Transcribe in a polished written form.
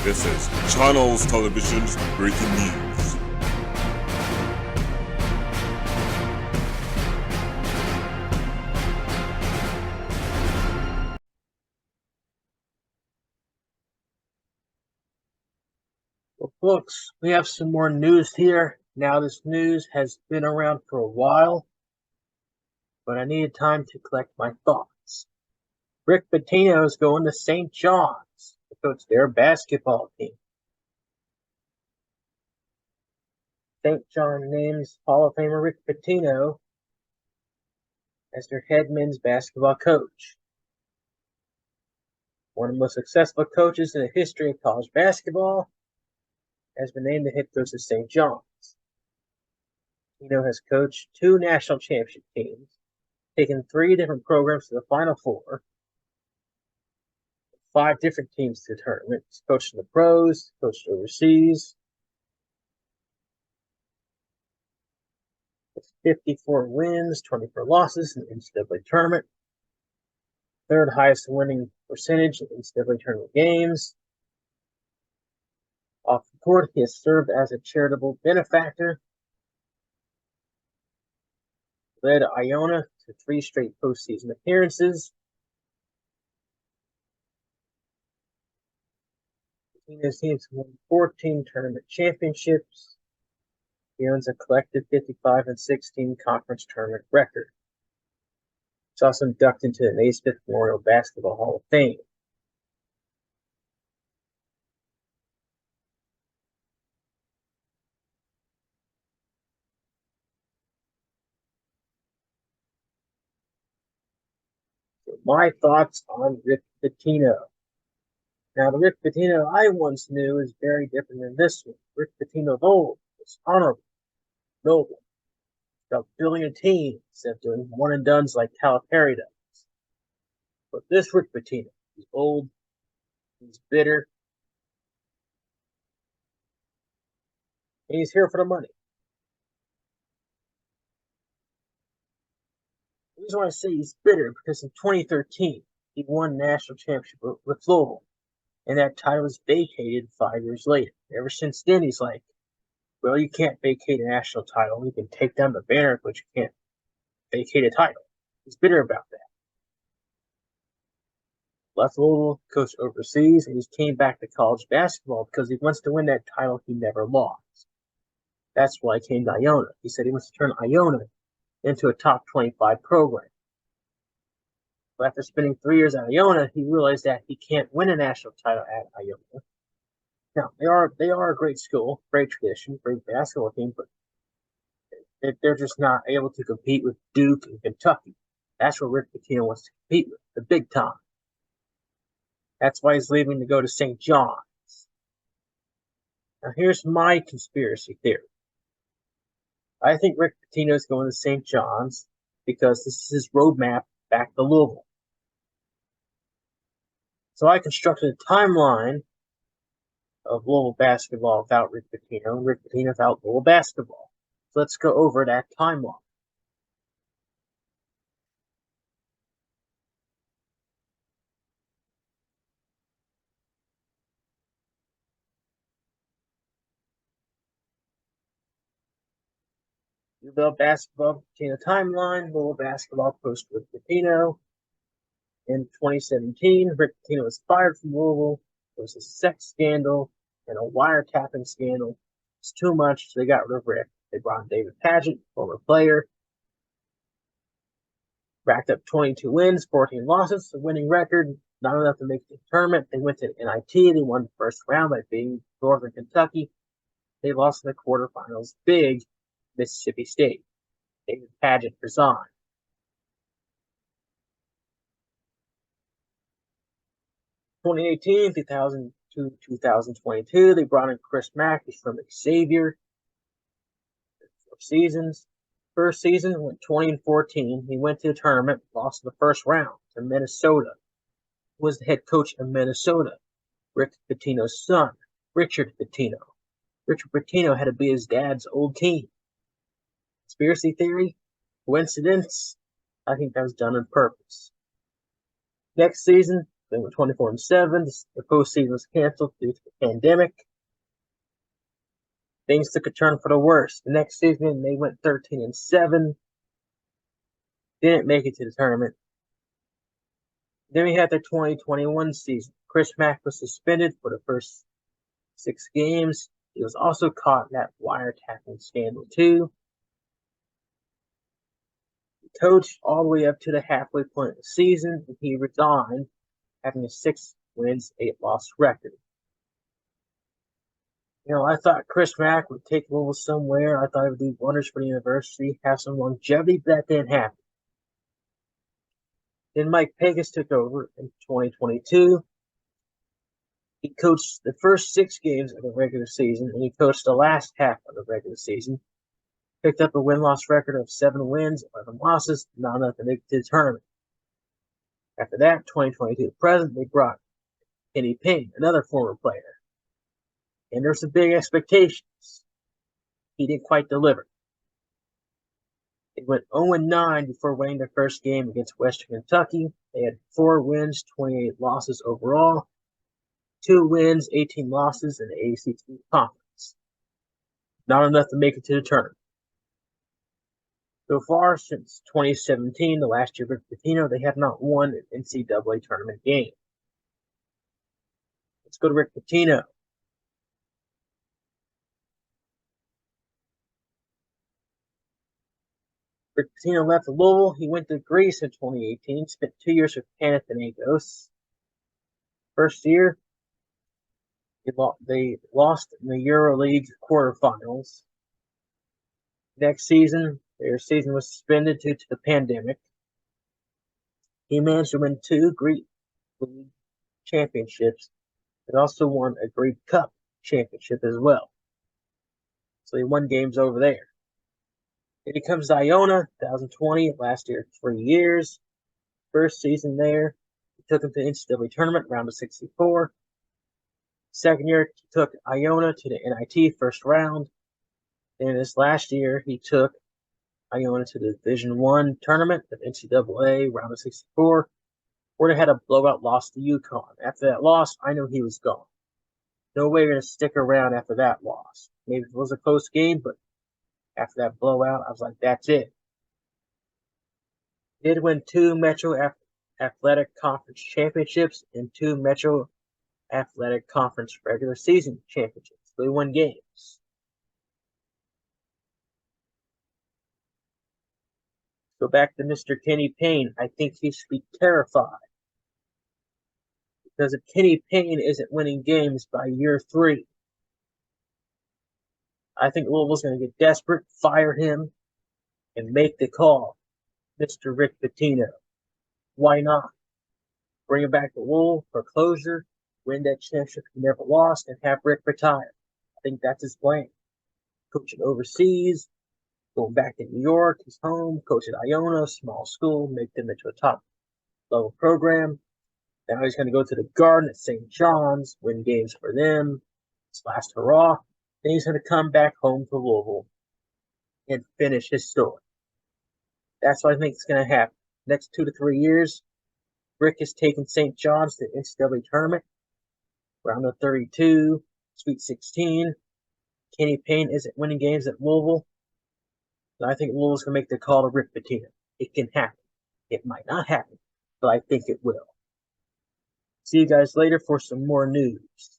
This is Channels Television's breaking news. Well, folks, we have some more news here. Now, this news has been around for a while, but I needed time to collect my thoughts. Rick Pitino is going to St. John's to coach their basketball team. St. John names Hall of Famer Rick Pitino as their head men's basketball coach. One of the most successful coaches in the history of college basketball has been named the head coach of St. John's. Pitino has coached 2 national championship teams, taken 3 different programs to the Final Four, 5 different teams to the tournament. He's coached in the pros, coached overseas. With 54 wins, 24 losses in the NCAA tournament. 3rd highest winning percentage in NCAA tournament games. Off the court, he has served as a charitable benefactor. Led Iona to 3 straight postseason appearances. Pitino's teams won 14 tournament championships. He owns a collective 55-16 conference tournament record. He's also inducted into the Naismith Memorial Basketball Hall of Fame. So my thoughts on Rick Pitino. Now, the Rick Pitino I once knew is very different than this one. Rick Pitino of old was honorable, noble, about building a team instead of doing one-and-dones like Calipari does. But this Rick Pitino, he's old, he's bitter, and he's here for the money. The reason why I say he's bitter because in 2013, he won national championship with Louisville, and that title was vacated 5 years later. Ever since then, he's like, well, you can't vacate a national title. You can take down the banner, but you can't vacate a title. He's bitter about that. Left Louisville, coached overseas, and he came back to college basketball because he wants to win that title he never lost. That's why he came to Iona. He said he wants to turn Iona into a top 25 program. But after spending 3 years at Iona, he realized that he can't win a national title at Iona. Now, they are a great school, great tradition, great basketball team, but they're just not able to compete with Duke and Kentucky. That's where Rick Pitino wants to compete with, the big time. That's why he's leaving to go to St. John's. Now, here's my conspiracy theory. I think Rick Pitino is going to St. John's because this is his roadmap back to Louisville. So I constructed a timeline of Louisville basketball without Rick Pitino, and Rick Pitino without Louisville basketball. So let's go over that timeline. Louisville basketball Pitino timeline, Louisville basketball post Rick Pitino. In 2017, Rick Pitino was fired from Louisville. There was a sex scandal and a wiretapping scandal. It's too much, so they got rid of Rick. They brought in David Pageant, former player. Racked up 22 wins, 14 losses, a winning record, not enough to make the tournament. They went to NIT. They won the first round by beating Northern Kentucky. They lost in the quarterfinals. Big Mississippi State. David Pageant resigned. 2018, 2022, they brought in Chris Mack. He's from Xavier. 4 seasons. First season went 20-14. He went to the tournament, lost in the first round to Minnesota. He was the head coach of Minnesota. Rick Pitino's son, Richard Pitino. Richard Pitino had to be his dad's old team. Conspiracy theory? Coincidence? I think that was done on purpose. Next season, They went 24-7. The postseason was canceled due to the pandemic. Things took a turn for the worse. The next season, they went 13-7. Didn't make it to the tournament. Then we had the 2021 season. Chris Mack was suspended for the first 6 games. He was also caught in that wiretapping scandal too. He coached all the way up to the halfway point of the season, and he resigned, having a 6 wins, 8 loss record. I thought Chris Mack would take Louisville somewhere. I thought it would do wonders for the university, have some longevity, but that didn't happen. Then Mike Pegas took over in 2022. He coached the first 6 games of the regular season, and he coached the last half of the regular season. Picked up a win-loss record of 7 wins, 11 losses, not enough to make it to the tournament. After that, 2022 present, they brought Kenny Payne, another former player. And there's some big expectations. He didn't quite deliver. They went 0-9 before winning their first game against Western Kentucky. They had 4 wins, 28 losses overall. 2 wins, 18 losses in the ACC conference. Not enough to make it to the tournament. So far, since 2017, the last year of Rick Pitino, they have not won an NCAA tournament game. Let's go to Rick Pitino. Rick Pitino left Louisville. He went to Greece in 2018, spent 2 years with Panathinaikos. First year, they lost in the EuroLeague quarterfinals. Next season, their season was suspended due to the pandemic. He managed to win 2 Greek League championships and also won a Greek Cup championship as well. So he won games over there. Then he comes to Iona, 2020, last year 3 years. First season there, he took him to the NCAA tournament, round of 64. Second year, he took Iona to the NIT first round. Then this last year, he took Iona to the Division I tournament at NCAA, round of 64, where they had a blowout loss to UConn. After that loss, I knew he was gone. No way you're going to stick around after that loss. Maybe it was a close game, but after that blowout, I was like, that's it. He did win 2 Metro Athletic Conference championships and 2 Metro Athletic Conference regular season championships. So he won games. Go back to Mr. Kenny Payne. I think he should be terrified. Because if Kenny Payne isn't winning games by year 3, I think Louisville's going to get desperate, fire him, and make the call. Mr. Rick Pitino. Why not? Bring him back to Louisville for closure, win that championship he never lost, and have Rick retire. I think that's his plan. Coaching overseas, going back to New York, his home, coach at Iona, small school, make them into a top level program. Now he's going to go to the Garden at St. John's, win games for them, his last hurrah. Then he's going to come back home to Louisville and finish his story. That's what I think is going to happen. Next 2 to 3 years, Rick is taking St. John's to the NCAA tournament, round of 32, Sweet 16. Kenny Payne isn't winning games at Louisville. And I think Louisville's going to make the call to Rick Pitino. It can happen. It might not happen, but I think it will. See you guys later for some more news.